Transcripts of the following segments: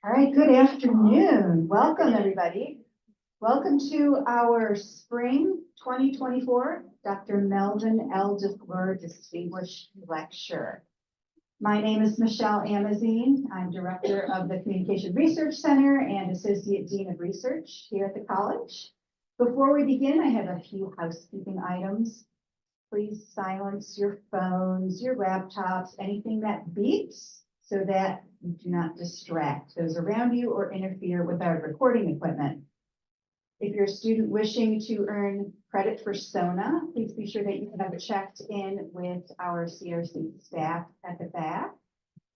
All right, good afternoon. Welcome, everybody. Welcome to our Spring 2024 Dr. Melvin L. DeFleur Distinguished Lecture. My name is Michelle Amazine. I'm Director of the Communication Research Center and Associate Dean of Research here at the college. Before we begin, I have a few housekeeping items. Please silence your phones, your laptops, anything that beeps, so that you do not distract those around you or interfere with our recording equipment. If you're a student wishing to earn credit for SONA, please be sure that you have checked in with our CRC staff at the back.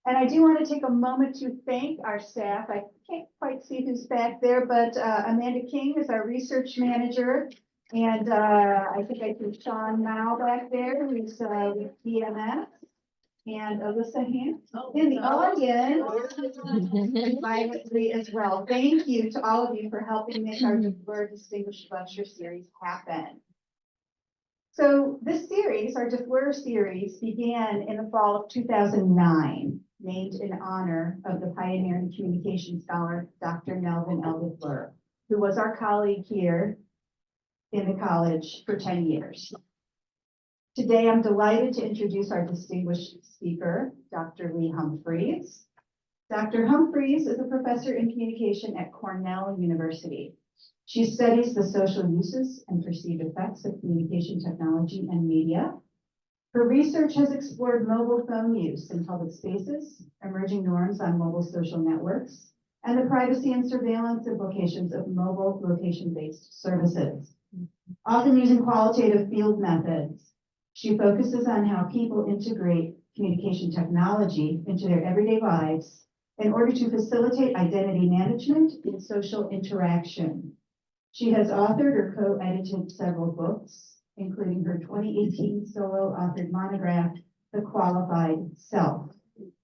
And I do want to take a moment to thank our staff. I can't quite see who's back there, but Amanda King is our research manager. And I think I see Sean Mao back there, who's with DMS. And Alyssa Hand in the audience, privately as well. Thank you to all of you for helping make our DeFleur Distinguished Lecture Series happen. So this series, our DeFleur series, began in the fall of 2009, named in honor of the pioneering communication scholar, Dr. Melvin L. DeFleur, who was our colleague here in the college for 10 years. Today, I'm delighted to introduce our distinguished speaker, Dr. Lee Humphreys. Dr. Humphreys is a professor in communication at Cornell University. She studies the social uses and perceived effects of communication technology and media. Her research has explored mobile phone use in public spaces, emerging norms on mobile social networks, and the privacy and surveillance implications of mobile location-based services. Often using qualitative field methods, she focuses on how people integrate communication technology into their everyday lives in order to facilitate identity management and social interaction. She has authored or co-edited several books, including her 2018 solo-authored monograph, The Qualified Self,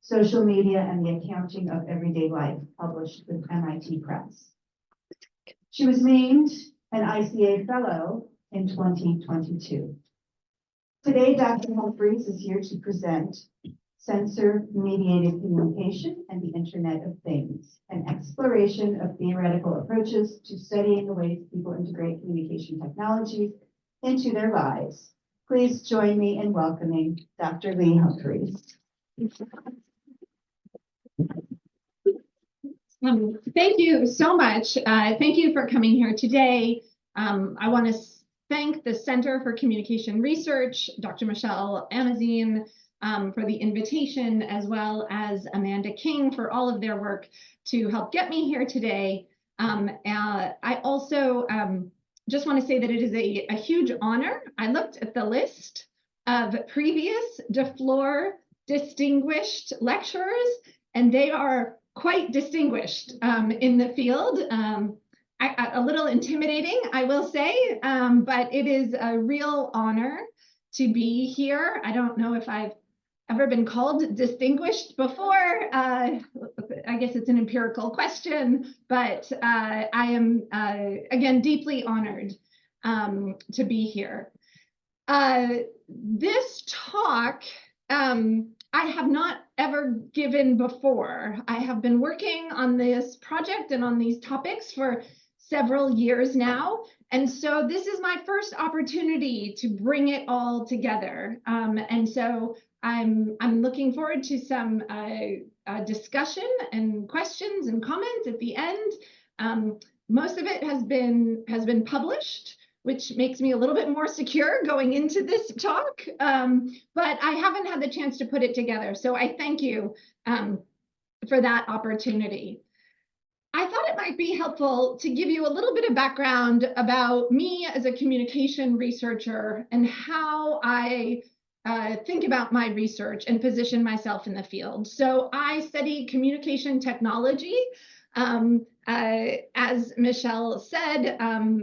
Social Media and the Accounting of Everyday Life, published with MIT Press. She was named an ICA Fellow in 2022. Today, Dr. Humphreys is here to present Sensor-mediated communication and the Internet of Things, an exploration of theoretical approaches to studying the ways people integrate communication technologies into their lives. Please join me in welcoming Dr. Lee Humphreys. Thank you so much. Thank you for coming here today. I want to thank the Center for Communication Research, Dr. Michelle Amazine, for the invitation, as well as Amanda King for all of their work to help get me here today. I also just want to say that it is a huge honor. I looked at the list of previous DeFleur distinguished lecturers, and they are quite distinguished in the field. A little intimidating, I will say, but it is a real honor to be here. I don't know if I've ever been called distinguished before. I guess it's an empirical question, but I am, again, deeply honored to be here. This talk, I have not ever given before. I have been working on this project and on these topics for several years now. And so this is my first opportunity to bring it all together. And so I'm looking forward to some discussion and questions and comments at the end. Most of it has been published, which makes me a little bit more secure going into this talk. But I haven't had the chance to put it together. So I thank you for that opportunity. I thought it might be helpful to give you a little bit of background about me as a communication researcher and how I think about my research and position myself in the field. So I study communication technology. As Michelle said,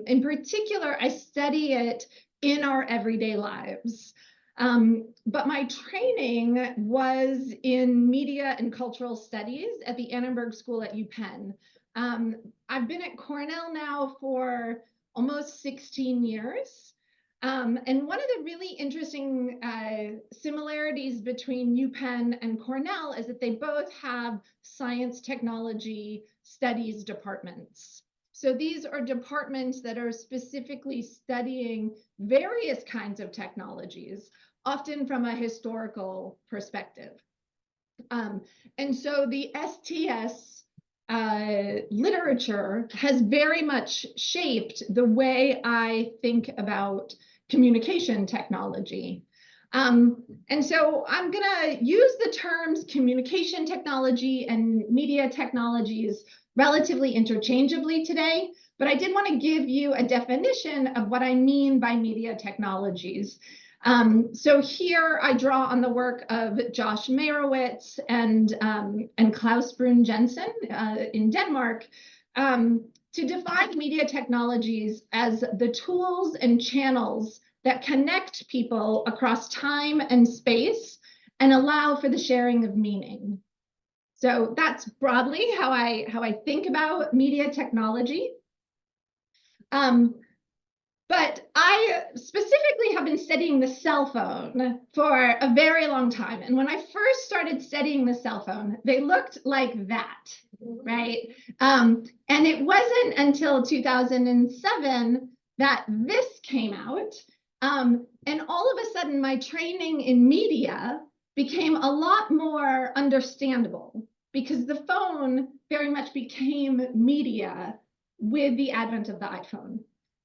in particular, I study it in our everyday lives. But my training was in media and cultural studies at the Annenberg School at UPenn. I've been at Cornell now for almost 16 years. And one of the really interesting similarities between UPenn and Cornell is that they both have science, technology, studies departments. So these are departments that are specifically studying various kinds of technologies, often from a historical perspective. And so the STS literature has very much shaped the way I think about communication technology. And so I'm going to use the terms communication technology and media technologies relatively interchangeably today, but I did want to give you a definition of what I mean by media technologies. So here I draw on the work of Josh Meyrowitz and Klaus Brun Jensen in Denmark to define media technologies as the tools and channels that connect people across time and space and allow for the sharing of meaning. So that's broadly how I think about media technology. But I specifically have been studying the cell phone for a very long time. And when I first started studying the cell phone, they looked like that, right? And it wasn't until 2007 that this came out. And all of a sudden, my training in media became a lot more understandable because the phone very much became media with the advent of the iPhone.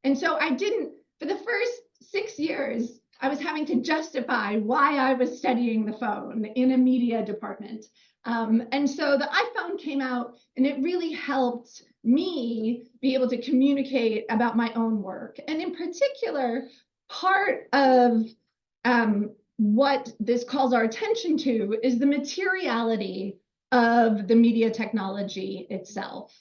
And so I didn't, for the first 6 years, I was having to justify why I was studying the phone in a media department. And so the iPhone came out and it really helped me be able to communicate about my own work. And in particular, part of what this calls our attention to is the materiality of the media technology itself.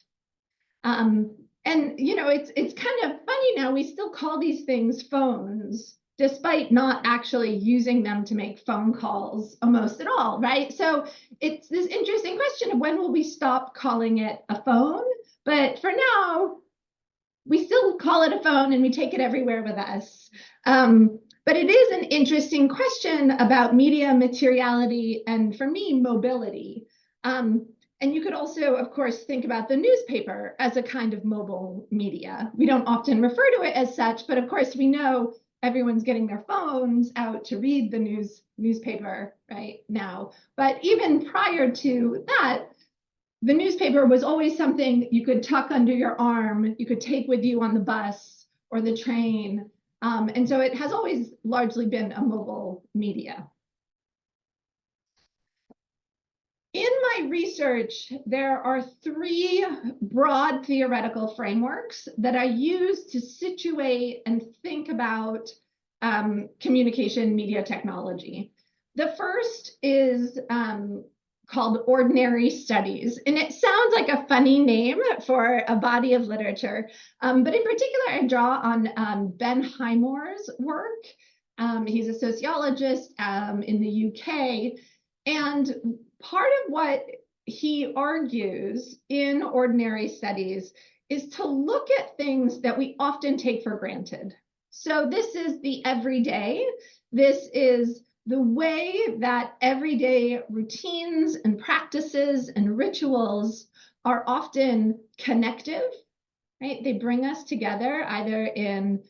And, you know, it's kind of funny now, we still call these things phones, despite not actually using them to make phone calls almost at all, right? So it's this interesting question of when will we stop calling it a phone? But for now, we still call it a phone and we take it everywhere with us. But it is an interesting question about media materiality and, for me, mobility. And you could also, of course, think about the newspaper as a kind of mobile media. We don't often refer to it as such, but of course we know everyone's getting their phones out to read the newspaper right now. But even prior to that, the newspaper was always something you could tuck under your arm, you could take with you on the bus or the train. And so it has always largely been a mobile media. In my research, there are 3 broad theoretical frameworks that I use to situate and think about communication media technology. The first is called ordinary studies, and it sounds like a funny name for a body of literature, but in particular, I draw on Ben Highmore's work. He's a sociologist in the UK, and part of what he argues in ordinary studies is to look at things that we often take for granted. So this is the everyday. This is the way that everyday routines and practices and rituals are often connective, right? They bring us together either in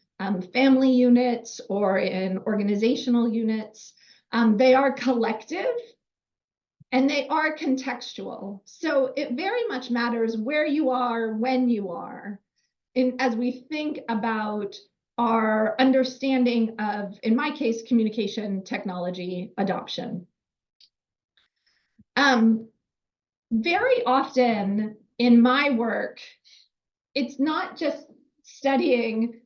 family units or in organizational units. They are collective. And they are contextual. So it very much matters where you are, when you are, as we think about our understanding of, in my case, communication technology adoption. Very often in my work, it's not just studying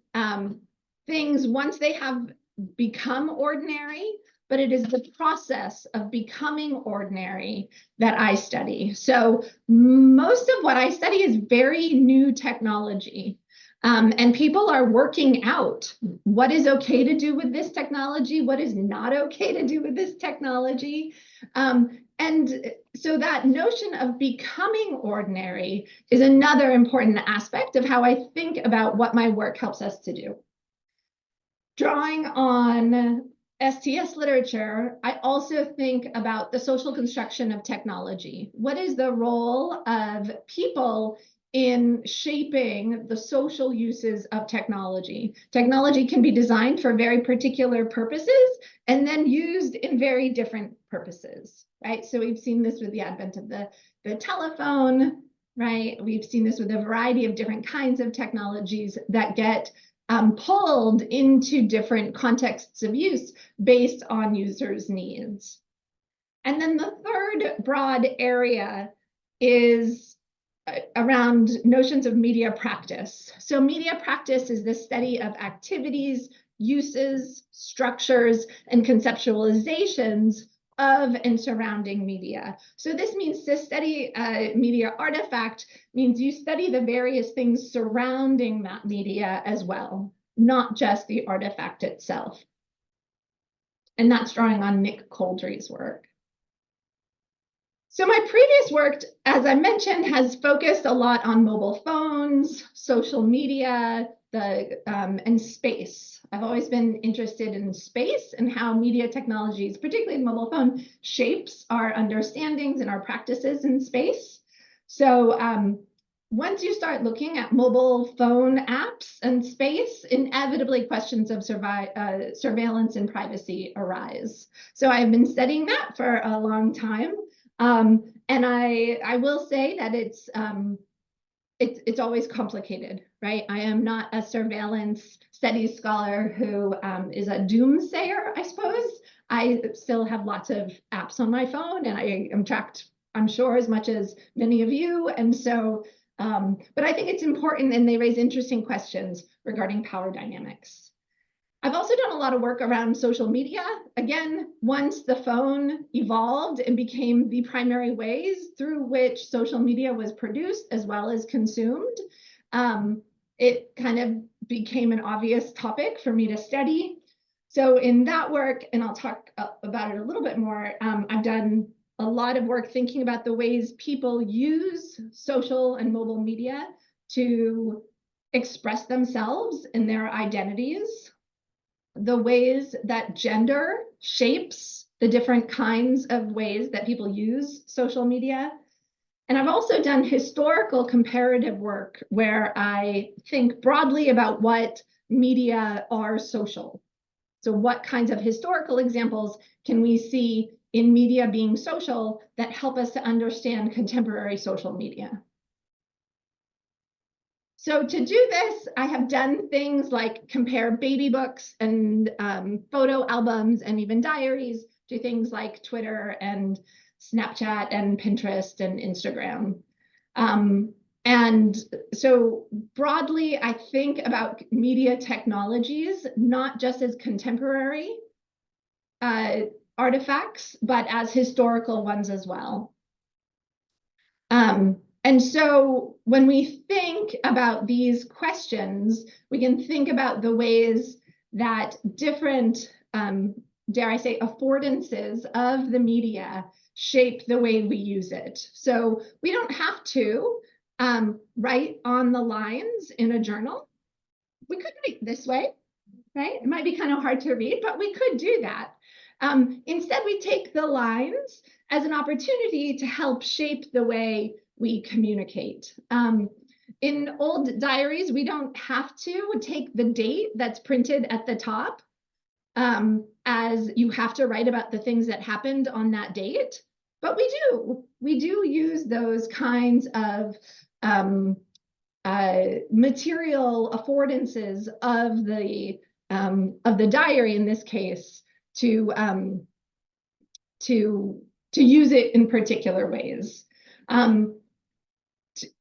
things once they have become ordinary, but it is the process of becoming ordinary that I study. So most of what I study is very new technology. And people are working out what is okay to do with this technology, what is not okay to do with this technology. And so that notion of becoming ordinary is another important aspect of how I think about what my work helps us to do. Drawing on STS literature, I also think about the social construction of technology. What is the role of people in shaping the social uses of technology? Technology can be designed for very particular purposes and then used in very different purposes, right? So we've seen this with the advent of the telephone, right? We've seen this with a variety of different kinds of technologies that get pulled into different contexts of use based on users' needs. And then the third broad area is around notions of media practice. So media practice is the study of activities, uses, structures, and conceptualizations of and surrounding media. So this means to study a media artifact means you study the various things surrounding that media as well, not just the artifact itself. And that's drawing on Nick Coldry's work. So my previous work, as I mentioned, has focused a lot on mobile phones, social media, and space. I've always been interested in space and how media technologies, particularly the mobile phone, shapes our understandings and our practices in space. So once you start looking at mobile phone apps and space, inevitably questions of surveillance and privacy arise. So I've been studying that for a long time. And I will say that it's always complicated, right? I am not a surveillance studies scholar who is a doomsayer, I suppose. I still have lots of apps on my phone, and I am tracked, I'm sure, as much as many of you. And so, but I think it's important, and they raise interesting questions regarding power dynamics. I've also done a lot of work around social media. Again, once the phone evolved and became the primary ways through which social media was produced as well as consumed, it kind of became an obvious topic for me to study. So in that work, and I'll talk about it a little bit more, I've done a lot of work thinking about the ways people use social and mobile media to express themselves and their identities, the ways that gender shapes the different kinds of ways that people use social media. And I've also done historical comparative work where I think broadly about what media are social. So what kinds of historical examples can we see in media being social that help us to understand contemporary social media? So to do this, I have done things like compare baby books and photo albums and even diaries to things like Twitter and Snapchat and Pinterest and Instagram. And so broadly, I think about media technologies, not just as contemporary artifacts, but as historical ones as well. And so when we think about these questions, we can think about the ways that different, dare I say, affordances of the media shape the way we use it. So we don't have to write on the lines in a journal. We could write this way, right? It might be kind of hard to read, but we could do that. Instead, we take the lines as an opportunity to help shape the way we communicate. In old diaries, we don't have to take the date that's printed at the top as you have to write about the things that happened on that date, but we do. We do use those kinds of material affordances of the diary in this case to use it in particular ways.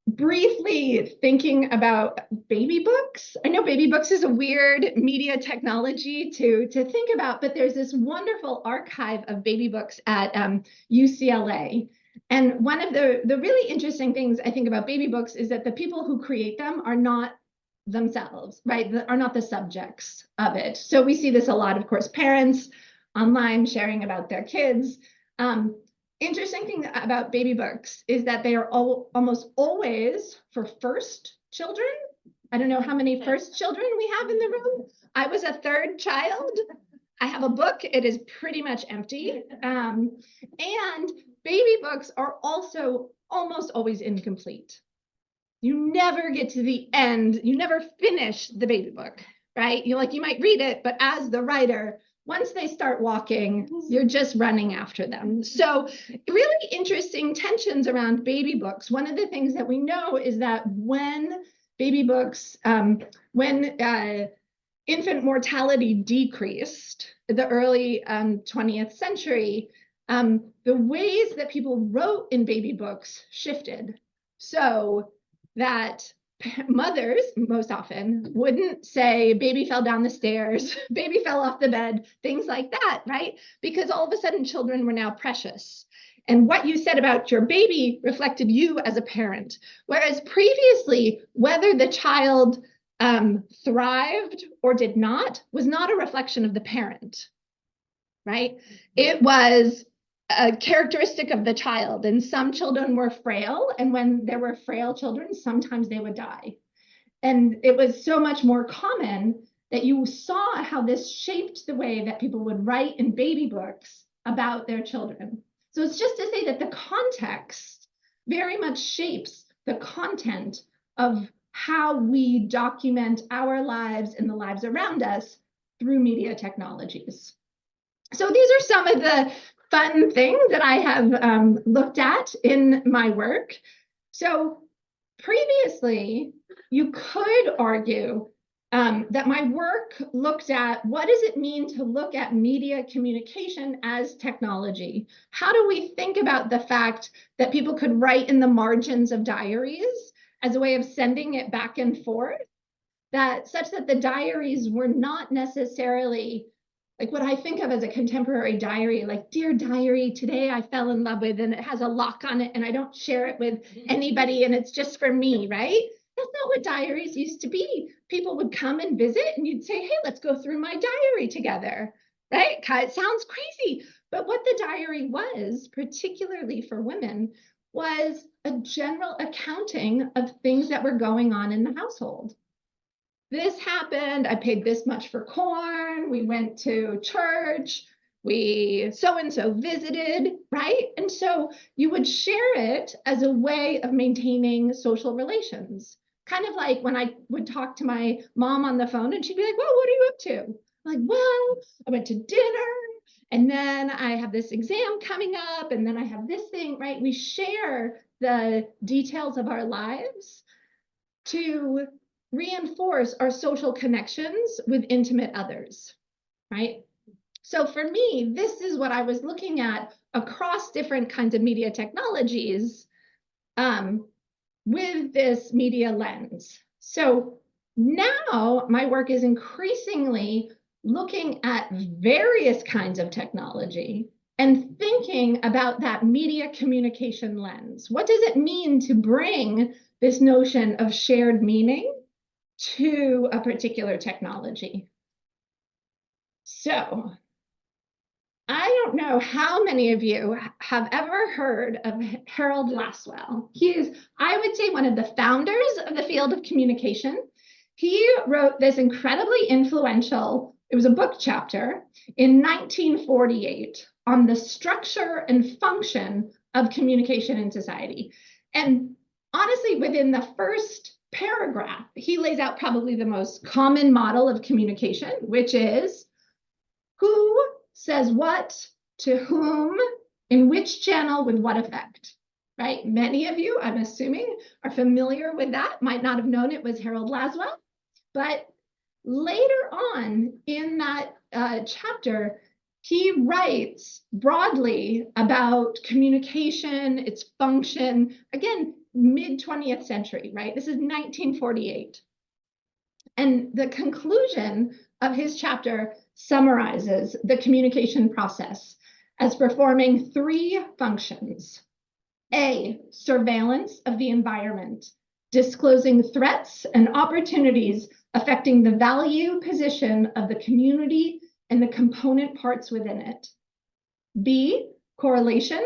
Briefly thinking about baby books. I know baby books is a weird media technology to think about, but there's this wonderful archive of baby books at UCLA. And one of the really interesting things I think about baby books is that the people who create them are not themselves, right? Are not the subjects of it. So we see this a lot, of course, parents online sharing about their kids. Interesting thing about baby books is that they are almost always for first children. I don't know how many first children we have in the room. I was a third child. I have a book. It is pretty much empty. And baby books are also almost always incomplete. You never get to the end. You never finish the baby book, right? You might read it, but as the writer, once they start walking, you're just running after them. So really interesting tensions around baby books. One of the things that we know is that when baby books, when infant mortality decreased in the early 20th century, the ways that people wrote in baby books shifted. So that mothers most often wouldn't say baby fell down the stairs, baby fell off the bed, things like that, right? Because all of a sudden children were now precious. And what you said about your baby reflected you as a parent. Whereas previously, whether the child thrived or did not was not a reflection of the parent, right? It was a characteristic of the child. And some children were frail. And when there were frail children, sometimes they would die. And it was so much more common that you saw how this shaped the way that people would write in baby books about their children. So it's just to say that the context very much shapes the content of how we document our lives and the lives around us through media technologies. So these are some of the fun things that I have looked at in my work. So previously, you could argue that my work looked at what does it mean to look at media communication as technology? How do we think about the fact that people could write in the margins of diaries as a way of sending it back and forth, that such that the diaries were not necessarily like what I think of as a contemporary diary, like, dear diary, today I fell in love with, and it has a lock on it and I don't share it with anybody and it's just for me, right? That's not what diaries used to be. People would come and visit and you'd say, hey, let's go through my diary together, right? It sounds crazy, but what the diary was, particularly for women, was a general accounting of things that were going on in the household. This happened, I paid this much for corn, we went to church, we so-and-so visited, right? And so you would share it as a way of maintaining social relations. Kind of like when I would talk to my mom on the phone and she'd be like, well, what are you up to? I'm like, well, I went to dinner and then I have this exam coming up and then I have this thing, right? We share the details of our lives to reinforce our social connections with intimate others, right? So for me, this is what I was looking at across different kinds of media technologies with this media lens. So now my work is increasingly looking at various kinds of technology and thinking about that media communication lens. What does it mean to bring this notion of shared meaning to a particular technology? So I don't know how many of you have ever heard of Harold Lasswell. He is, I would say, one of the founders of the field of communication. He wrote this incredibly influential, it was a book chapter in 1948 on the structure and function of communication in society. And honestly, within the first paragraph, he lays out probably the most common model of communication, which is who says what to whom in which channel with what effect, right? Many of you, I'm assuming, are familiar with that, might not have known it was Harold Lasswell, but later on in that chapter, he writes broadly about communication, its function, again, mid-20th century, right? This is 1948. And the conclusion of his chapter summarizes the communication process as performing three functions. A, surveillance of the environment, disclosing threats and opportunities affecting the value position of the community and the component parts within it. B, correlation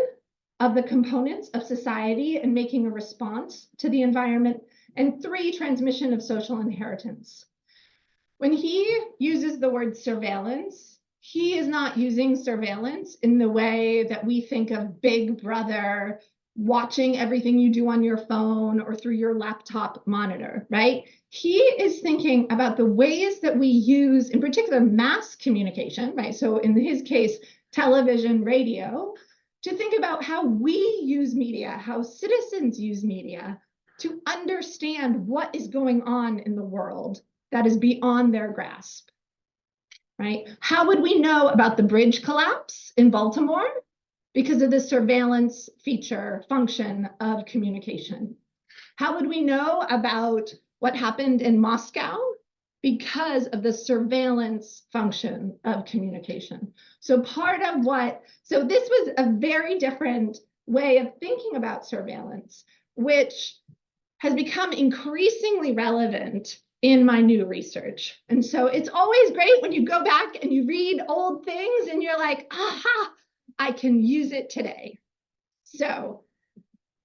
of the components of society and making a response to the environment. And three, transmission of social inheritance. When he uses the word surveillance, he is not using surveillance in the way that we think of Big Brother watching everything you do on your phone or through your laptop monitor, right? He is thinking about the ways that we use, in particular, mass communication, right? So in his case, television, radio, to think about how we use media, how citizens use media to understand what is going on in the world that is beyond their grasp, right? How would we know about the bridge collapse in Baltimore? Because of the surveillance feature function of communication. How would we know about what happened in Moscow? Because of the surveillance function of communication. So so this was a very different way of thinking about surveillance, which has become increasingly relevant in my new research. And so it's always great when you go back and you read old things and you're like, aha, I can use it today. So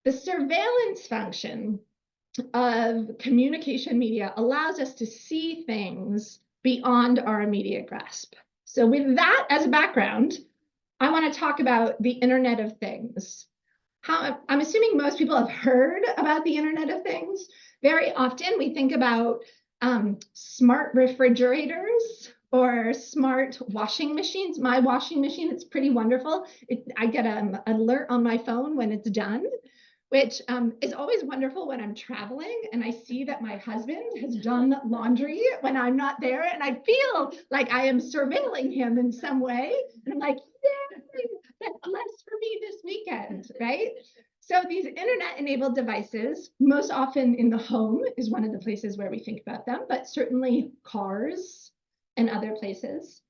the surveillance function of communication media allows us to see things beyond our immediate grasp. So with that as a background, I want to talk about the Internet of Things. I'm assuming most people have heard about the Internet of Things. Very often we think about smart refrigerators or smart washing machines. My washing machine, it's pretty wonderful. I get an alert on my phone when it's done, which is always wonderful when I'm traveling and I see that my husband has done laundry when I'm not there, and I feel like I am surveilling him in some way. And I'm like, yay, that's less for me this weekend, right? So these internet-enabled devices, most often in the home is one of the places where we think about them, but certainly cars and other places.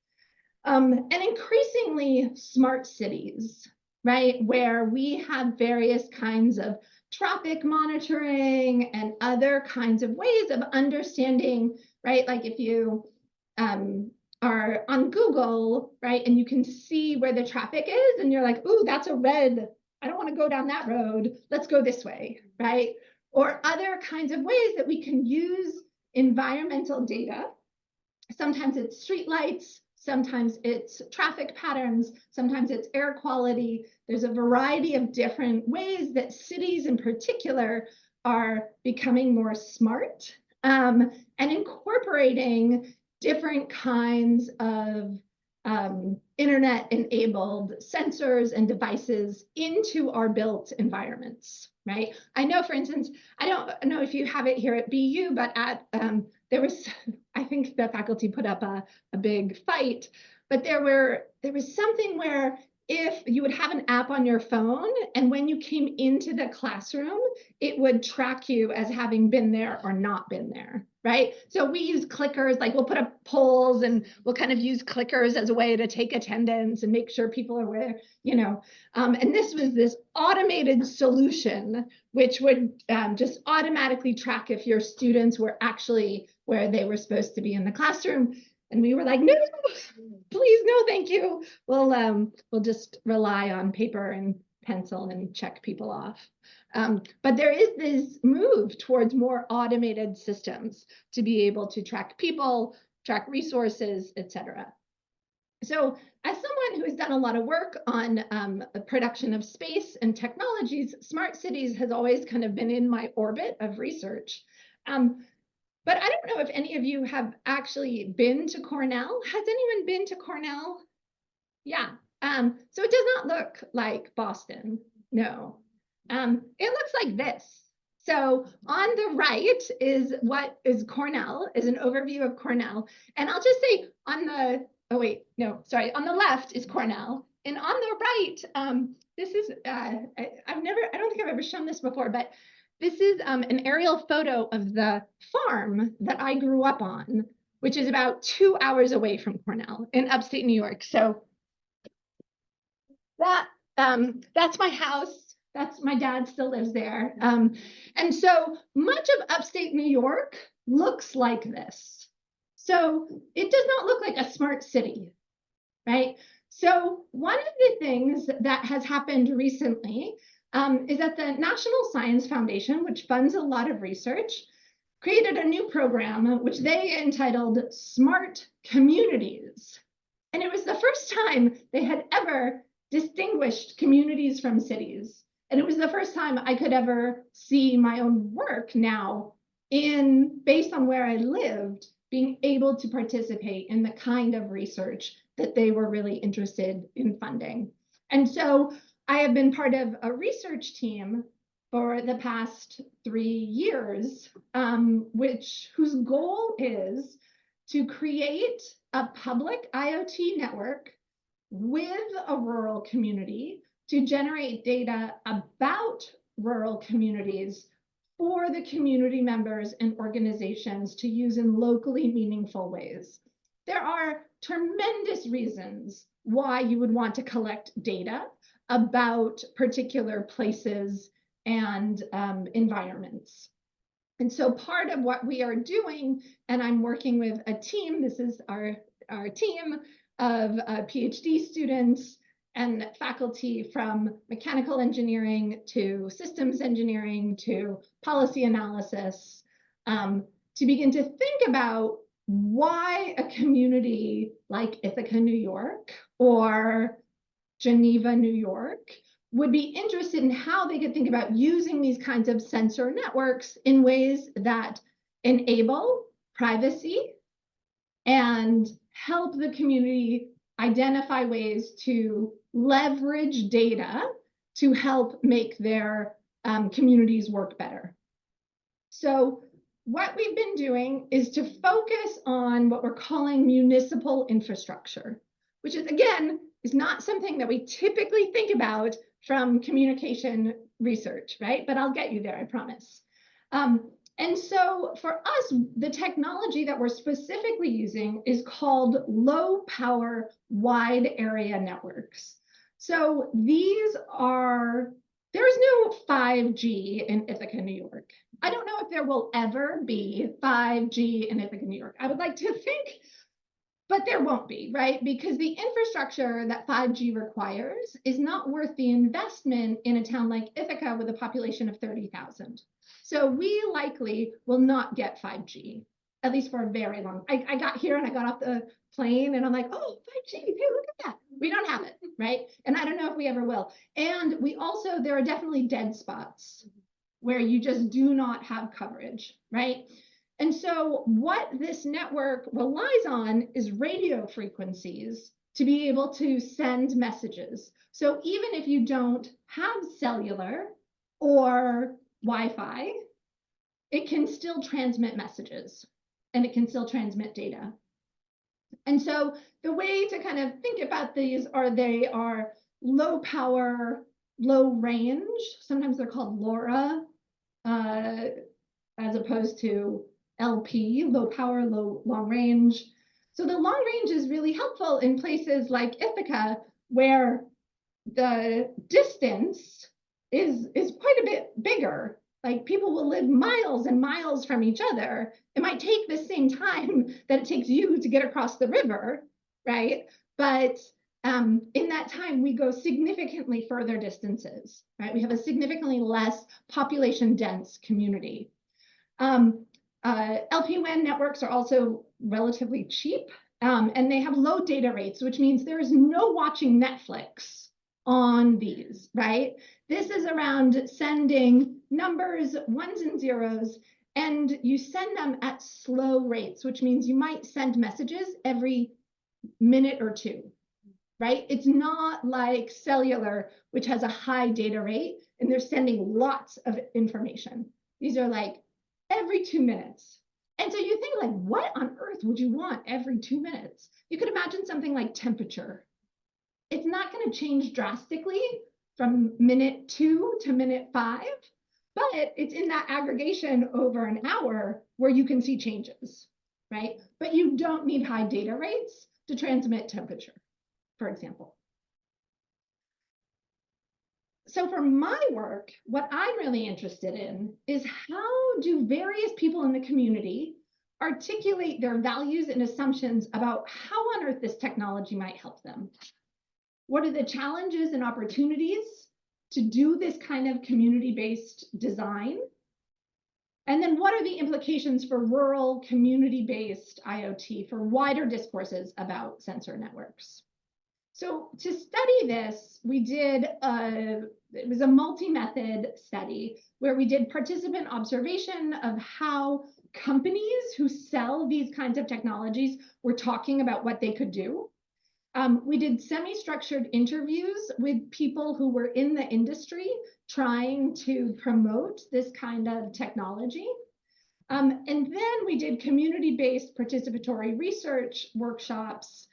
And increasingly smart cities, right? Where we have various kinds of traffic monitoring and other kinds of ways of understanding, right? Like if you are on Google, right? And you can see where the traffic is and you're like, ooh, that's a red. I don't want to go down that road. Let's go this way, right? Or other kinds of ways that we can use environmental data. Sometimes it's streetlights, sometimes it's traffic patterns, sometimes it's air quality. There's a variety of different ways that cities in particular are becoming more smart and incorporating different kinds of internet-enabled sensors and devices into our built environments, right? I know, for instance, I don't know if you have it here at BU, but at I think the faculty put up a big fight, but there was something where if you would have an app on your phone and when you came into the classroom, it would track you as having been there or not been there, right? So we use clickers, like we'll put up polls and we'll kind of use clickers as a way to take attendance and make sure people are where, and this was this automated solution, which would just automatically track if your students were actually where they were supposed to be in the classroom. And we were like, no, please, no, thank you. We'll just rely on paper and pencil and check people off. But there is this move towards more automated systems to be able to track people, track resources, et cetera. So as someone who has done a lot of work on the production of space and technologies, smart cities has always kind of been in my orbit of research. But I don't know if any of you have actually been to Cornell. Has anyone been to Cornell? Yeah. So it does not look like Boston. No. It looks like this. So on the right is what is Cornell, is an overview of Cornell. And I'll just say on the, on the left is Cornell. And on the right, this is, I don't think I've ever shown this before, but this is an aerial photo of the farm that I grew up on, which is about 2 hours away from Cornell in upstate New York. So that's my house. That's my dad still lives there. And so much of upstate New York looks like this. So it does not look like a smart city, right? So one of the things that has happened recently is that the National Science Foundation, which funds a lot of research, created a new program which they entitled Smart Communities. And it was the first time they had ever distinguished communities from cities. And it was the first time I could ever see my own work now based on where I lived, being able to participate in the kind of research that they were really interested in funding. And so I have been part of a research team for the past 3 years, whose goal is to create a public IoT network with a rural community to generate data about rural communities for the community members and organizations to use in locally meaningful ways. There are tremendous reasons why you would want to collect data about particular places and environments. And so part of what we are doing, and I'm working with a team, this is our team of PhD students and faculty from mechanical engineering to systems engineering to policy analysis, to begin to think about why a community like Ithaca, New York, or Geneva, New York, would be interested in how they could think about using these kinds of sensor networks in ways that enable privacy and help the community identify ways to leverage data to help make their communities work better. So what we've been doing is to focus on what we're calling municipal infrastructure, which is, again, is not something that we typically think about from communication research, right? But I'll get you there, I promise. And so for us, the technology that we're specifically using is called low power wide area networks. So there's no 5G in Ithaca, New York. I don't know if there will ever be 5G in Ithaca, New York. I would like to think, but there won't be, right? Because the infrastructure that 5G requires is not worth the investment in a town like Ithaca with a population of 30,000. So we likely will not get 5G, at least for a very long. I got here and I got off the plane and I'm like, oh, 5G, hey, look at that. We don't have it, right? And I don't know if we ever will. And there are definitely dead spots where you just do not have coverage, right? And so what this network relies on is radio frequencies to be able to send messages. So even if you don't have cellular or Wi-Fi, it can still transmit messages and it can still transmit data. And so the way to kind of think about these they are low power, low range. Sometimes they're called LoRa, as opposed to LP, low power, long range. So the long range is really helpful in places like Ithaca, where the distance is quite a bit bigger. Like people will live miles and miles from each other. It might take the same time that it takes you to get across the river, right? But in that time, we go significantly further distances, right? We have a significantly less population dense community. LPWAN networks are also relatively cheap, and they have low data rates, which means there is no watching Netflix on these, right? This is around sending numbers, ones and zeros, and you send them at slow rates, which means you might send messages every minute or two, right? It's not like cellular, which has a high data rate, and they're sending lots of information. These are like every 2 minutes. And so you think like, what on earth would you want every 2 minutes? You could imagine something like temperature. It's not going to change drastically from minute 2 to minute 5, but it's in that aggregation over an hour where you can see changes, right? But you don't need high data rates to transmit temperature, for example. So for my work, what I'm really interested in is how do various people in the community articulate their values and assumptions about how on earth this technology might help them? What are the challenges and opportunities to do this kind of community-based design? And then what are the implications for rural community-based IoT for wider discourses about sensor networks? So to study this, we did it was a multi-method study where we did participant observation of how companies who sell these kinds of technologies were talking about what they could do. We did semi-structured interviews with people who were in the industry trying to promote this kind of technology. And then we did community-based participatory research workshops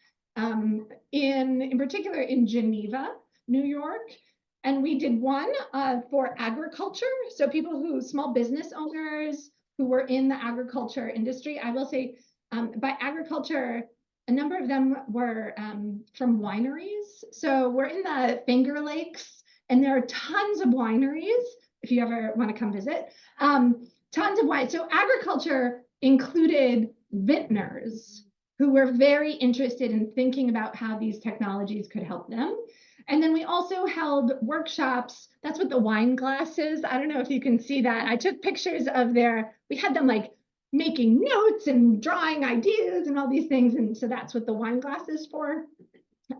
in particular in Geneva, New York. And we did one for agriculture. So people who, small business owners who were in the agriculture industry. I will say by agriculture, a number of them were from wineries. So we're in the Finger Lakes, and there are tons of wineries, if you ever want to come visit. Tons of wine. So agriculture included vintners who were very interested in thinking about how these technologies could help them. And then we also held workshops. That's what the wine glass is. I don't know if you can see that. I took pictures of we had them like making notes and drawing ideas and all these things. And so that's what the wine glass is for.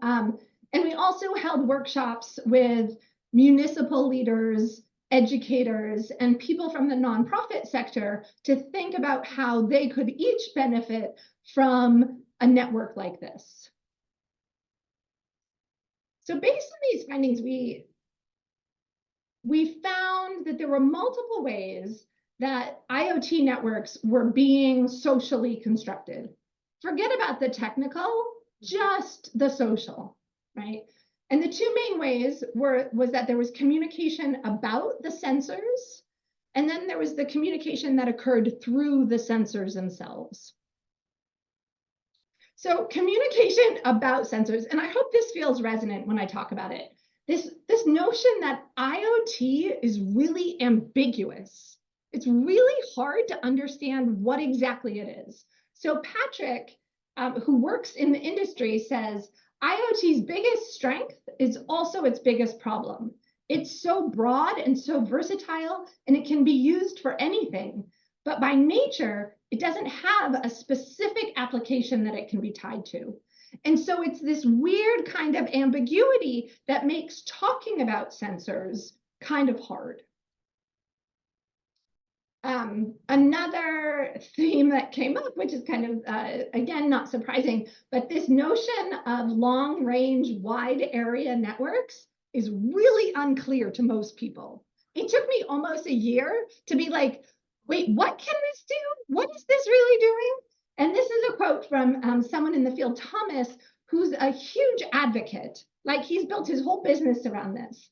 And we also held workshops with municipal leaders, educators, and people from the nonprofit sector to think about how they could each benefit from a network like this. So based on these findings, we found that there were multiple ways that IoT networks were being socially constructed. Forget about the technical, just the social, right? And the two main ways was that there was communication about the sensors, and then there was the communication that occurred through the sensors themselves. So communication about sensors, and I hope this feels resonant when I talk about it. This notion that IoT is really ambiguous. It's really hard to understand what exactly it is. So Patrick, who works in the industry, says, IoT's biggest strength is also its biggest problem. It's so broad and so versatile, and it can be used for anything. But by nature, it doesn't have a specific application that it can be tied to. And so it's this weird kind of ambiguity that makes talking about sensors kind of hard. Another theme that came up, which is kind of, again, not surprising, but this notion of long-range, wide area networks is really unclear to most people. It took me almost a year to be like, wait, what can this do? What is this really doing? And this is a quote from someone in the field, Thomas, who's a huge advocate. Like, he's built his whole business around this.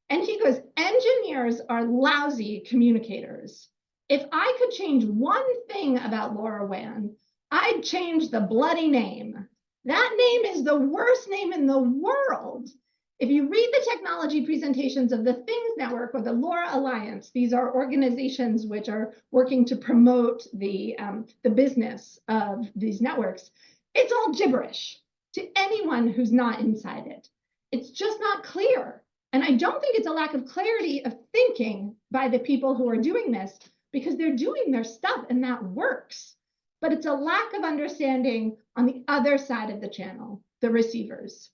And he goes, engineers are lousy communicators. If I could change one thing about LoRaWAN, I'd change the bloody name. That name is the worst name in the world. If you read the technology presentations of the Things Network or the LoRa Alliance, these are organizations which are working to promote the business of these networks, it's all gibberish to anyone who's not inside it. It's just not clear. And I don't think it's a lack of clarity of thinking by the people who are doing this, because they're doing their stuff and that works. But it's a lack of understanding on the other side of the channel, the receivers.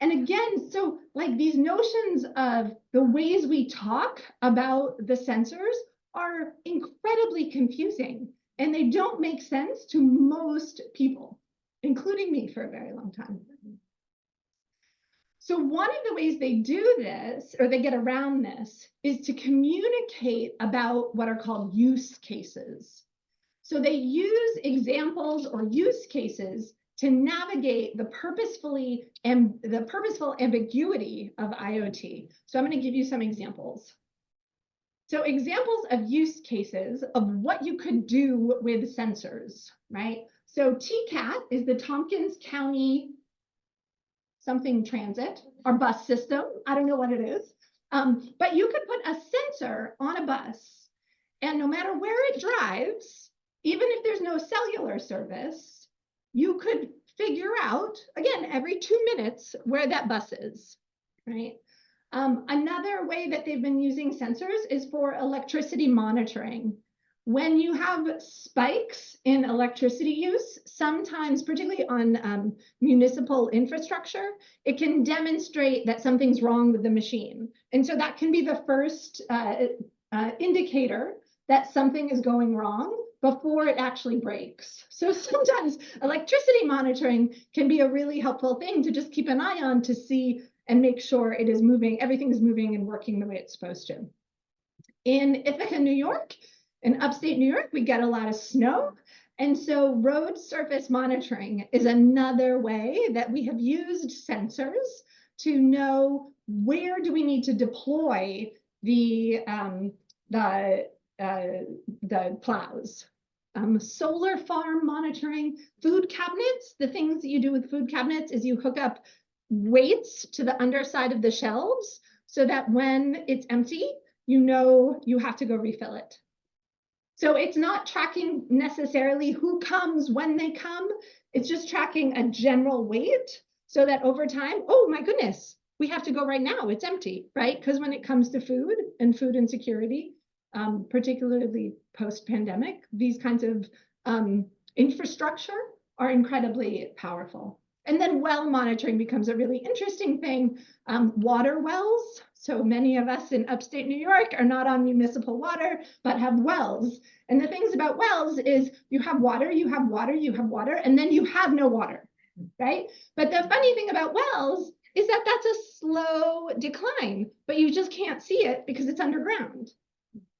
And again, so like these notions of the ways we talk about the sensors are incredibly confusing, and they don't make sense to most people, including me for a very long time. So one of the ways they do this, or they get around this, is to communicate about what are called use cases. So they use examples or use cases to navigate the purposeful ambiguity of IoT. So I'm going to give you some examples. So examples of use cases of what you could do with sensors, right? So TCAT is the Tompkins County something transit or bus system. I don't know what it is. But you could put a sensor on a bus, and no matter where it drives, even if there's no cellular service, you could figure out, again, every 2 minutes where that bus is, right? Another way that they've been using sensors is for electricity monitoring. when you have spikes in electricity use, sometimes, particularly on municipal infrastructure, it can demonstrate that something's wrong with the machine. And so that can be the first indicator that something is going wrong before it actually breaks. So sometimes electricity monitoring can be a really helpful thing to just keep an eye on to see and make sure it is moving, everything is moving and working the way it's supposed to. In Ithaca, New York, in upstate New York, we get a lot of snow. And so road surface monitoring is another way that we have used sensors to know where do we need to deploy the plows. Solar farm monitoring, food cabinets. The things that you do with food cabinets is you hook up weights to the underside of the shelves so that when it's empty, you know you have to go refill it. So it's not tracking necessarily who comes when they come. It's just tracking a general weight so that over time, oh my goodness, we have to go right now. It's empty, right? Because when it comes to food and food insecurity, particularly post-pandemic, these kinds of infrastructure are incredibly powerful. And then well monitoring becomes a really interesting thing. Water wells. So many of us in upstate New York are not on municipal water, but have wells. And the things about wells is you have water, you have water, you have water, and then you have no water, right? But the funny thing about wells is that that's a slow decline, but you just can't see it because it's underground,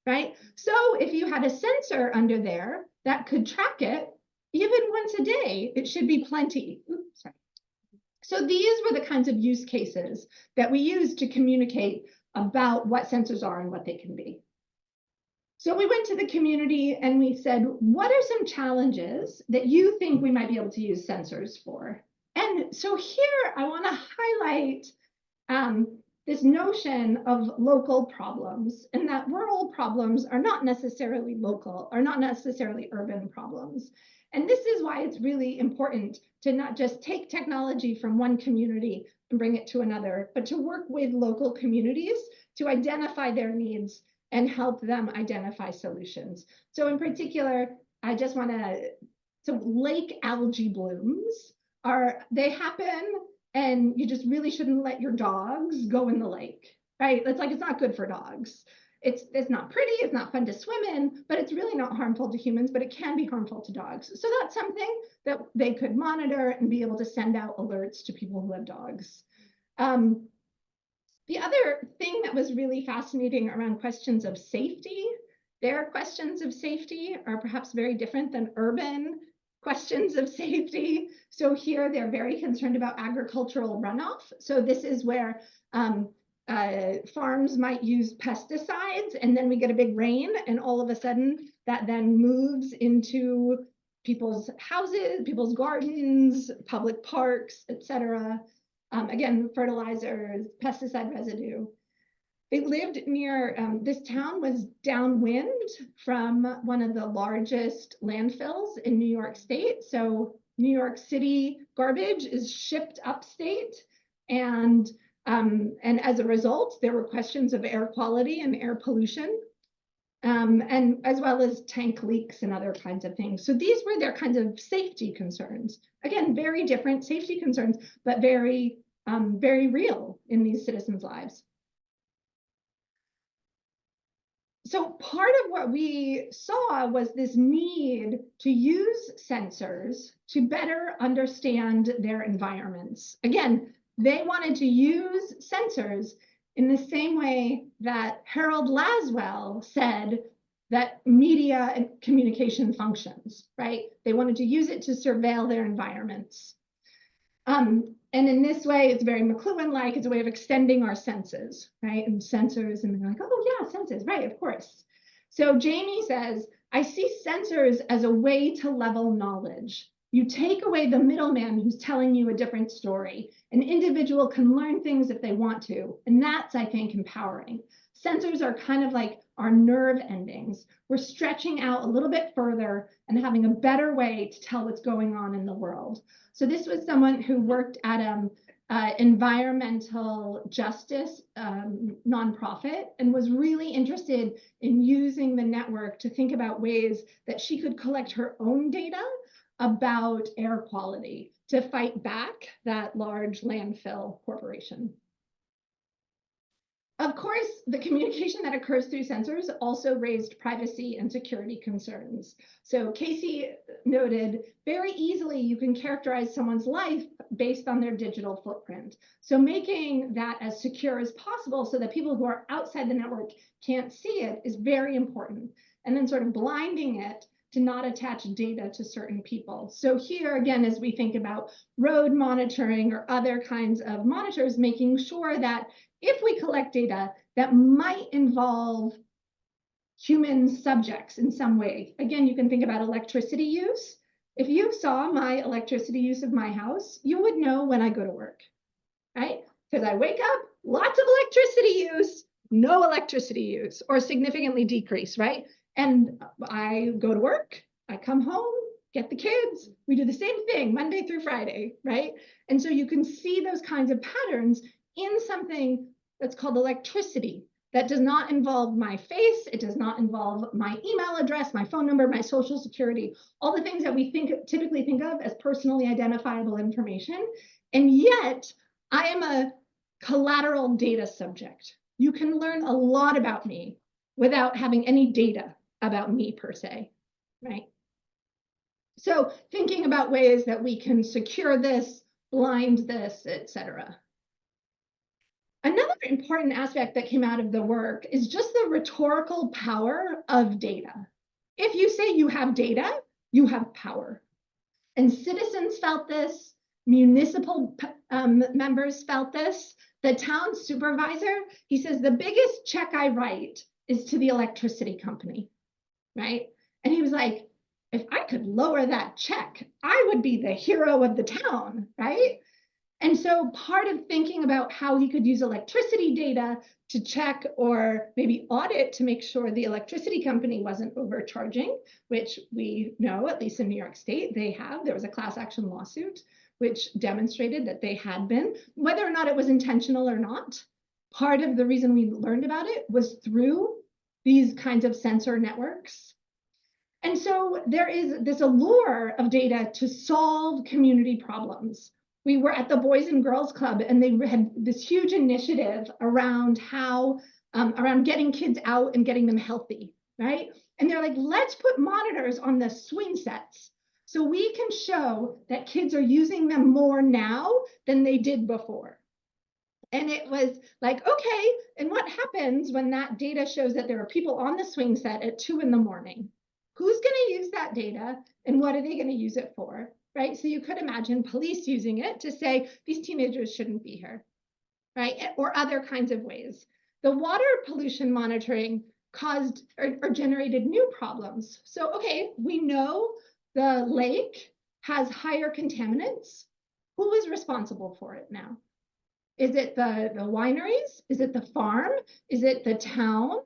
right? So if you had a sensor under there that could track it, even once a day, it should be plenty. Oops, sorry. So these were the kinds of use cases that we use to communicate about what sensors are and what they can be. So we went to the community and we said, what are some challenges that you think we might be able to use sensors for? And so here I want to highlight this notion of local problems, and that rural problems are not necessarily local, are not necessarily urban problems. And this is why it's really important to not just take technology from one community and bring it to another, but to work with local communities to identify their needs and help them identify solutions. So in particular, I just want to, so lake algae blooms they happen, and you just really shouldn't let your dogs go in the lake, right? It's like, it's not good for dogs. It's not pretty, it's not fun to swim in, but it's really not harmful to humans, but it can be harmful to dogs. So that's something that they could monitor and be able to send out alerts to people who have dogs. The other thing that was really fascinating around questions of safety, their questions of safety are perhaps very different than urban questions of safety. So here they're very concerned about agricultural runoff. So this is where farms might use pesticides, and then we get a big rain, and all of a sudden that then moves into people's houses, people's gardens, public parks, etc. Again, fertilizers, pesticide residue. They lived near, this town was downwind from one of the largest landfills in New York State. So New York City garbage is shipped upstate, and as a result, there were questions of air quality and air pollution, and as well as tank leaks and other kinds of things. So these were their kinds of safety concerns. Again, very different safety concerns, but very, very real in these citizens' lives. So part of what we saw was this need to use sensors to better understand their environments. Again, they wanted to use sensors in the same way that Harold Lasswell said that media and communication functions, right? They wanted to use it to surveil their environments. And in this way, it's very McLuhan-like. It's a way of extending our senses, right? And sensors, and they're like, oh yeah, senses, right, of course. So Jamie says, I see sensors as a way to level knowledge. You take away the middleman who's telling you a different story. An individual can learn things if they want to, and that's, I think, empowering. Sensors are kind of like our nerve endings. We're stretching out a little bit further and having a better way to tell what's going on in the world. So this was someone who worked at environmental justice nonprofit, and was really interested in using the network to think about ways that she could collect her own data about air quality to fight back that large landfill corporation. Of course, the communication that occurs through sensors also raised privacy and security concerns. So Casey noted, very easily you can characterize someone's life based on their digital footprint. So making that as secure as possible so that people who are outside the network can't see it is very important. And then sort of blinding it to not attach data to certain people. So here, again, as we think about road monitoring or other kinds of monitors, making sure that if we collect data that might involve human subjects in some way, again, you can think about electricity use. If you saw my electricity use of my house, you would know when I go to work, right? Because I wake up, lots of electricity use, no electricity use, or significantly decrease, right? And I go to work, I come home, get the kids, we do the same thing Monday through Friday, right? And so you can see those kinds of patterns in something that's called electricity that does not involve my face, it does not involve my email address, my phone number, my social security, all the things that we typically think of as personally identifiable information. And yet I am a collateral data subject. You can learn a lot about me without having any data about me per se, right? So thinking about ways that we can secure this, blind this, etc. Another important aspect that came out of the work is just the rhetorical power of data. If you say you have data, you have power. And citizens felt this, municipal members felt this. The town supervisor, he says, the biggest check I write is to the electricity company, right? And he was like, if I could lower that check, I would be the hero of the town, right? And so part of thinking about how he could use electricity data to check or maybe audit to make sure the electricity company wasn't overcharging, which we know, at least in New York State, they have. There was a class action lawsuit which demonstrated that they had been, whether or not it was intentional or not. Part of the reason we learned about it was through these kinds of sensor networks. And so there is this allure of data to solve community problems. We were at the Boys and Girls Club, and they had this huge initiative around how, around getting kids out and getting them healthy, right? And they're like, let's put monitors on the swing sets so we can show that kids are using them more now than they did before. And it was like, okay, and what happens when that data shows that there are people on the swing set at 2 in the morning? Who's going to use that data, and what are they going to use it for? Right? So you could imagine police using it to say, these teenagers shouldn't be here, right? Or other kinds of ways. The water pollution monitoring caused or generated new problems. So, okay, we know the lake has higher contaminants. Who is responsible for it now? Is it the wineries? Is it the farm? Is it the town,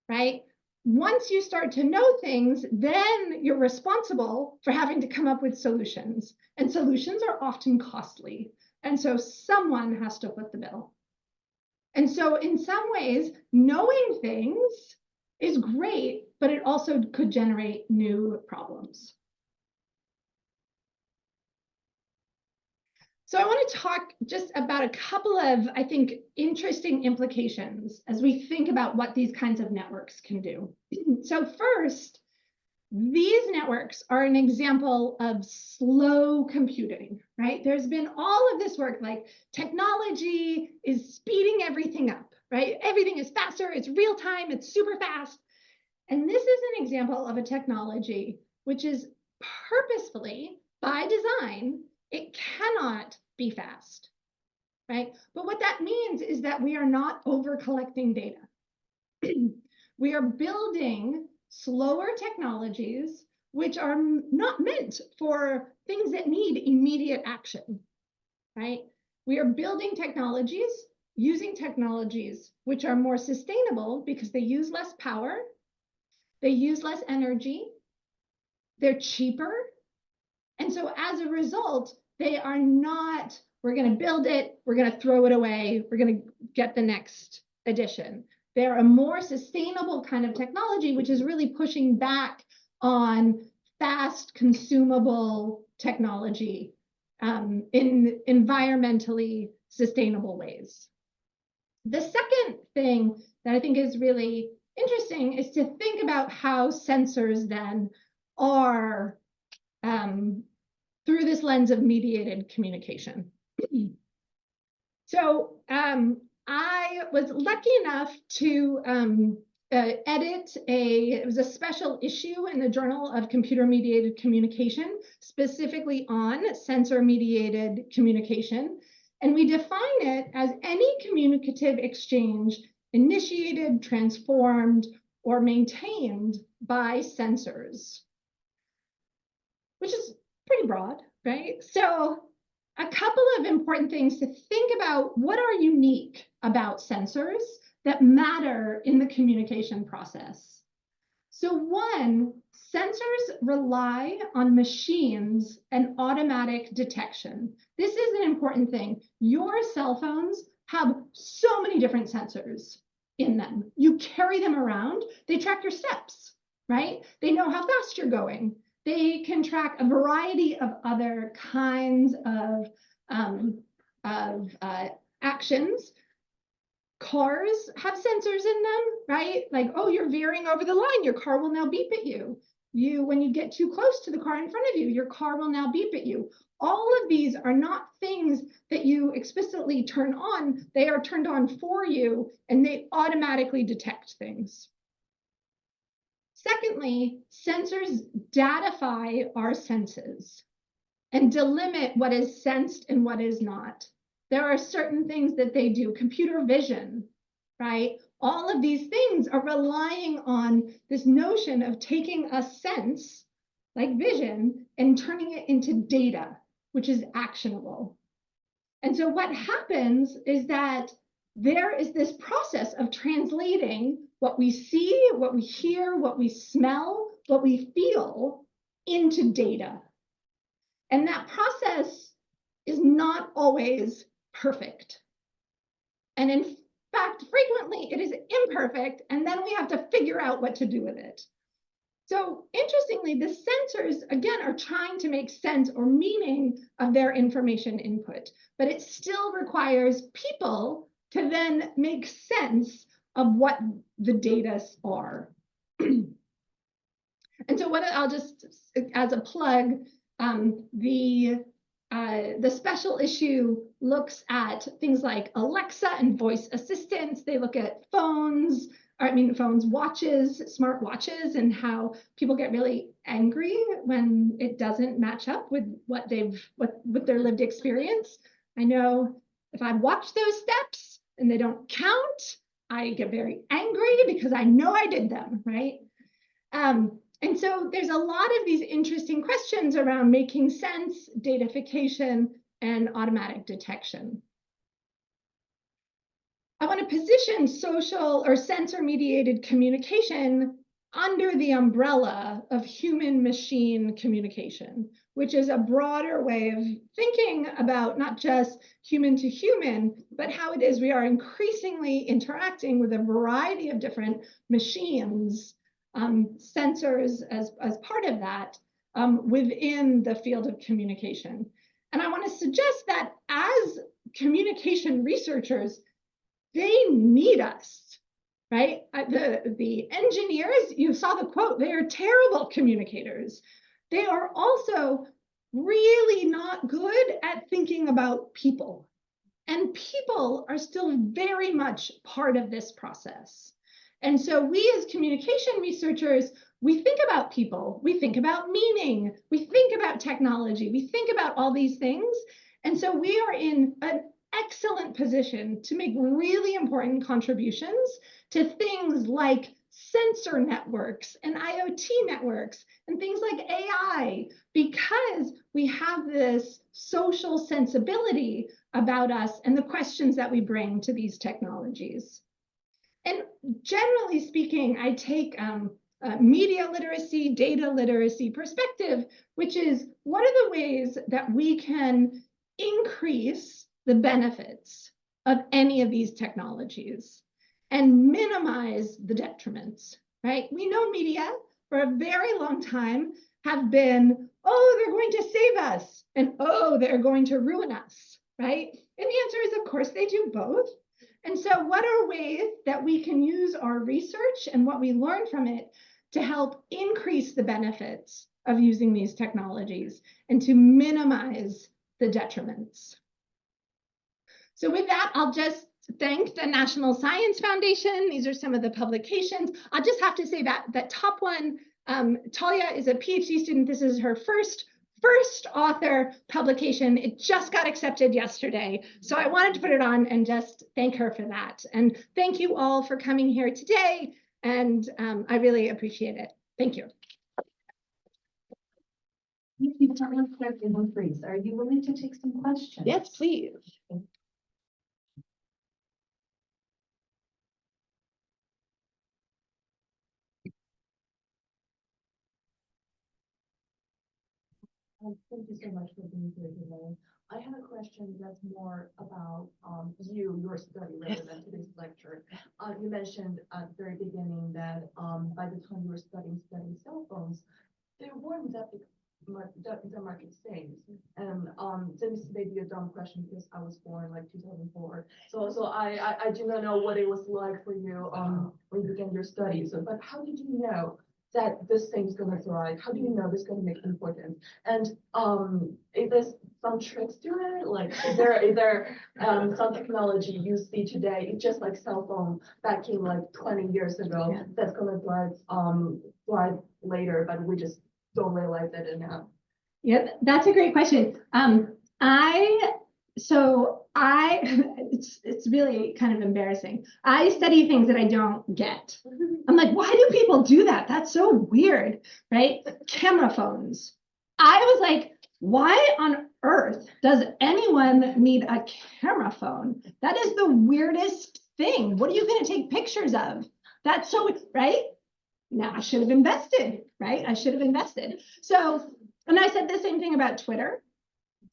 right? Once you start to know things, then you're responsible for having to come up with solutions. And solutions are often costly. And so someone has to foot the bill. And so in some ways, knowing things is great, but it also could generate new problems. So I want to talk just about a couple of, I think, interesting implications as we think about what these kinds of networks can do. So first, these networks are an example of slow computing, right? There's been all of this work, like technology is speeding everything up, right? Everything is faster, it's real time, it's super fast. And this is an example of a technology which is purposefully, by design, it cannot be fast, right? But what that means is that we are not over collecting data. We are building slower technologies which are not meant for things that need immediate action, right? We are building technologies, using technologies which are more sustainable because they use less power, they use less energy, they're cheaper, and so as a result, they are not we're going to build it, we're going to throw it away, we're going to get the next edition. They're a more sustainable kind of technology, which is really pushing back on fast consumable technology in environmentally sustainable ways. The second thing that I think is really interesting is to think about how sensors then are through this lens of mediated communication. So I was lucky enough to edit it was a special issue in the Journal of Computer-Mediated Communication, specifically on sensor-mediated communication. And we define it as any communicative exchange initiated, transformed, or maintained by sensors, which is pretty broad, right? So a couple of important things to think about: what are unique about sensors that matter in the communication process? So one, sensors rely on machines and automatic detection. This is an important thing. Your cell phones have so many different sensors in them. You carry them around, they track your steps, right? They know how fast you're going. They can track a variety of other kinds of actions. Cars have sensors in them, right? Like, oh, you're veering over the line, your car will now beep at you. When you get too close to the car in front of you, your car will now beep at you. All of these are not things that you explicitly turn on. They are turned on for you, and they automatically detect things. Secondly, sensors datify our senses and delimit what is sensed and what is not. There are certain things that they do. Computer vision, right? All of these things are relying on this notion of taking a sense, like vision, and turning it into data, which is actionable. And so what happens is that there is this process of translating what we see, what we hear, what we smell, what we feel into data. And that process is not always perfect. And in fact, frequently it is imperfect, and then we have to figure out what to do with it. So interestingly, the sensors, again, are trying to make sense or meaning of their information input, but it still requires people to then make sense of what the data are. And so what I'll just, as a plug, the special issue looks at things like Alexa and voice assistants. They look at phones, watches, smart watches, and how people get really angry when it doesn't match up with what their lived experience. I know if I watch those steps and they don't count, I get very angry because I know I did them, right? And so there's a lot of these interesting questions around making sense, datafication, and automatic detection. I want to position social or sensor-mediated communication under the umbrella of human-machine communication, which is a broader way of thinking about not just human to human, but how it is we are increasingly interacting with a variety of different machines, sensors as part of that, within the field of communication. And I want to suggest that as communication researchers, they need us, right? The engineers, you saw the quote, they are terrible communicators. They are also really not good at thinking about people. And people are still very much part of this process. And so we as communication researchers, we think about people, we think about meaning, we think about technology, we think about all these things. And so we are in an excellent position to make really important contributions to things like sensor networks and IoT networks and things like AI, because we have this social sensibility about us and the questions that we bring to these technologies. And generally speaking, I take media literacy, data literacy perspective, which is what are the ways that we can increase the benefits of any of these technologies and minimize the detriments, right? We know media for a very long time have been, oh, they're going to save us, and oh, they're going to ruin us, right? And the answer is, of course, they do both. And so what are ways that we can use our research and what we learn from it to help increase the benefits of using these technologies and to minimize the detriments? So with that, I'll just thank the National Science Foundation. These are some of the publications. I'll just have to say that that top one, Talia is a PhD student. This is her first author publication. It just got accepted yesterday. So I wanted to put it on and just thank her for that. And thank you all for coming here today. And I really appreciate it. Thank you. Thank you, Dr. Humphreys. Are you willing to take some questions? Yes, please. Thank you so much for being here today. I have a question that's more about your study rather than today's lecture. You mentioned at the very beginning that by the time you were studying cell phones, they weren't that market things. And this may be a dumb question because I was born like 2004. So I do not know what it was like for you when you began your studies. But how did you know that this thing's going to thrive? How do you know this is going to make importance? And is there some tricks to it? Like, is there some technology you see today, just like cell phone back in like 20 years ago, that's going to thrive later, but we just don't realize it now? Yep, that's a great question. It's really kind of embarrassing. I study things that I don't get. I'm like, why do people do that? That's so weird, right? Camera phones. I was like, why on earth does anyone need a camera phone? That is the weirdest thing. What are you going to take pictures of? That's so, right? Now I should have invested, right? I should have invested. So, and I said the same thing about Twitter.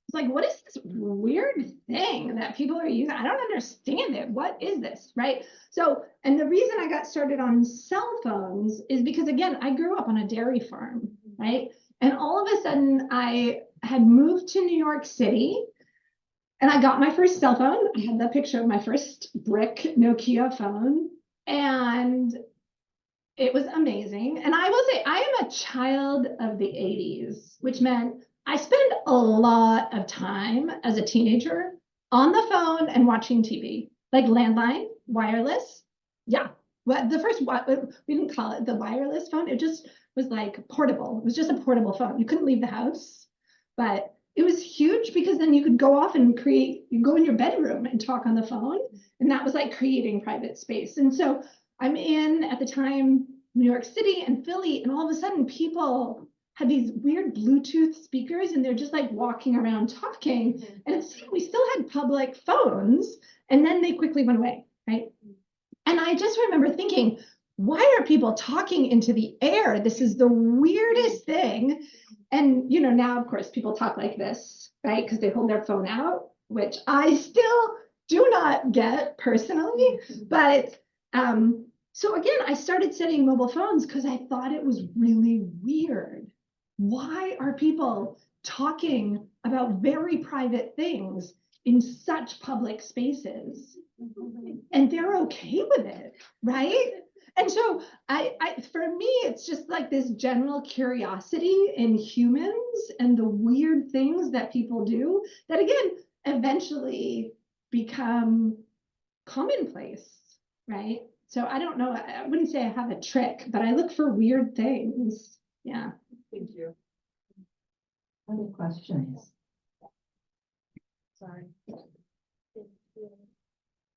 It's like, what is this weird thing that people are using? I don't understand it. What is this, right? So, and the reason I got started on cell phones is because, again, I grew up on a dairy farm, right? And all of a sudden I had moved to New York City and I got my first cell phone. I had the picture of my first brick Nokia phone, and it was amazing. And I will say, I am a child of the 80s, which meant I spent a lot of time as a teenager on the phone and watching TV, like landline, wireless. Yeah, well, we didn't call it the wireless phone. It just was like portable. It was just a portable phone. You couldn't leave the house, but it was huge because then you could go off and you go in your bedroom and talk on the phone. And that was like creating private space. And so I'm in, at the time, New York City and Philly, and all of a sudden people had these weird Bluetooth speakers and they're just like walking around talking. And we still had public phones, and then they quickly went away, right? And I just remember thinking, why are people talking into the air? This is the weirdest thing. And, you know, now, of course, people talk like this, right? Because they hold their phone out, which I still do not get personally. But so again, I started studying mobile phones because I thought it was really weird. Why are people talking about very private things in such public spaces? And they're okay with it, right? And so for me, it's just like this general curiosity in humans and the weird things that people do that, again, eventually become commonplace, right? So I don't know, I wouldn't say I have a trick, but I look for weird things. Yeah. Thank you. Other questions? Sorry.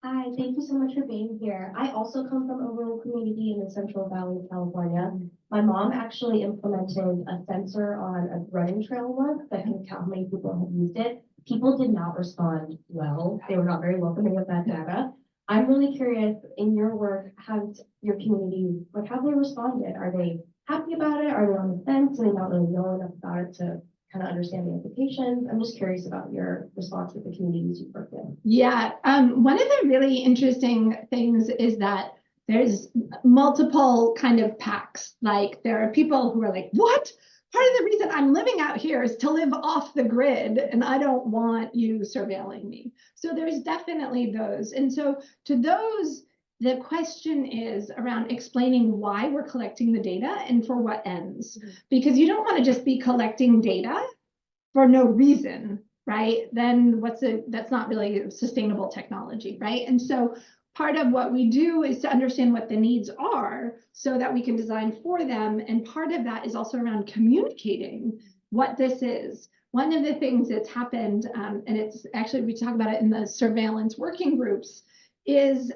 Hi, thank you so much for being here. I also come from a rural community in the Central Valley of California. My mom actually implemented a sensor on a running trail once that can count how many people have used it. People did not respond well. They were not very welcoming of that data. I'm really curious, in your work, has your community, like, how have they responded? Are they happy about it? Are they on the fence? Are they not really know enough about it to kind of understand the implications? I'm just curious about your response with the communities you work with. Yeah, one of the really interesting things is that there's multiple kind of packs. Like there are people who are like, what? Part of the reason I'm living out here is to live off the grid and I don't want you surveilling me. So there's definitely those. And so to those, the question is around explaining why we're collecting the data and for what ends. Because you don't want to just be collecting data for no reason, right? Then that's not really sustainable technology, right? And so part of what we do is to understand what the needs are so that we can design for them. And part of that is also around communicating what this is. One of the things that's happened, and it's actually, we talk about it in the surveillance working groups, is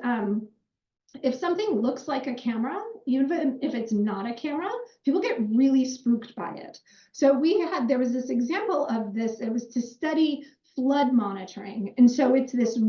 if something looks like a camera, even if it's not a camera, people get really spooked by it. So there was this example of this, it was to study flood monitoring. And so it's this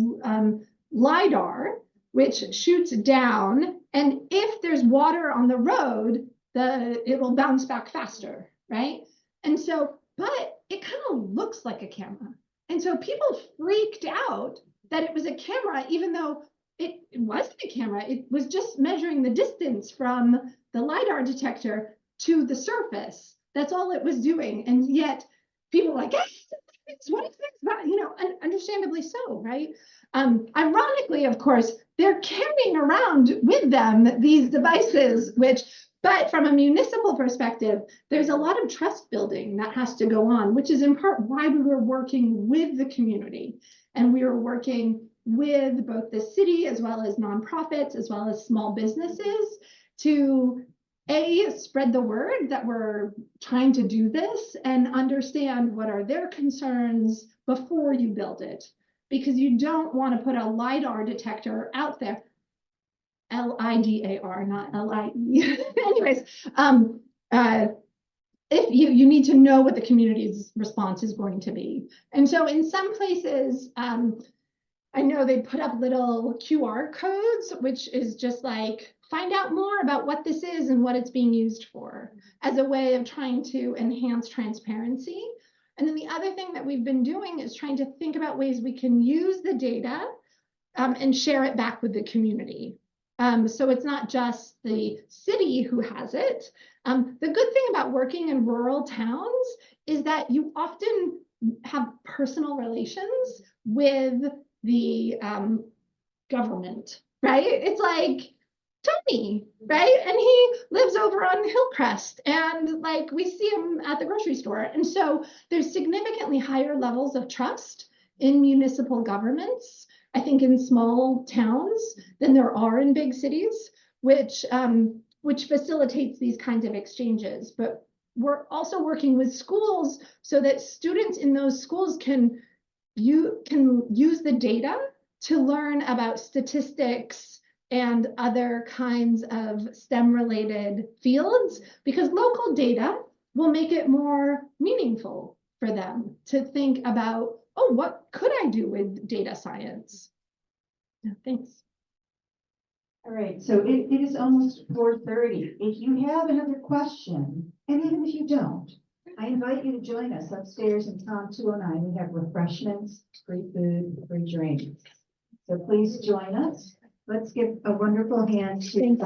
LiDAR, which shoots down, and if there's water on the road, it will bounce back faster, right? And so, but it kind of looks like a camera. And so people freaked out that it was a camera, even though it wasn't a camera. It was just measuring the distance from the LiDAR detector to the surface. That's all it was doing. And yet people were like, hey, what is this? You know, and understandably so, right? Ironically, of course, they're carrying around with them these devices, but from a municipal perspective, there's a lot of trust building that has to go on, which is in part why we were working with the community. And we were working with both the city as well as nonprofits, as well as small businesses to spread the word that we're trying to do this and understand what are their concerns before you build it. Because you don't want to put a LiDAR detector out there, LIDAR, not LIE. Anyways, if you need to know what the community's response is going to be. And so in some places, I know they put up little QR codes, which is just like, find out more about what this is and what it's being used for as a way of trying to enhance transparency. And then the other thing that we've been doing is trying to think about ways we can use the data and share it back with the community. So it's not just the city who has it. The good thing about working in rural towns is that you often have personal relations with the government, right? It's like Tony, right? And he lives over on Hillcrest, and like we see him at the grocery store. And so there's significantly higher levels of trust in municipal governments, I think, in small towns than there are in big cities, which facilitates these kinds of exchanges. But we're also working with schools so that students in those schools can use the data to learn about statistics and other kinds of STEM-related fields, because local data will make it more meaningful for them to think about, oh, what could I do with data science? Yeah, thanks. All right, so it is almost 4:30. If you have another question, and even if you don't, I invite you to join us upstairs in Tom 209. We have refreshments, free food, free drinks. So please join us. Let's give a wonderful hand to.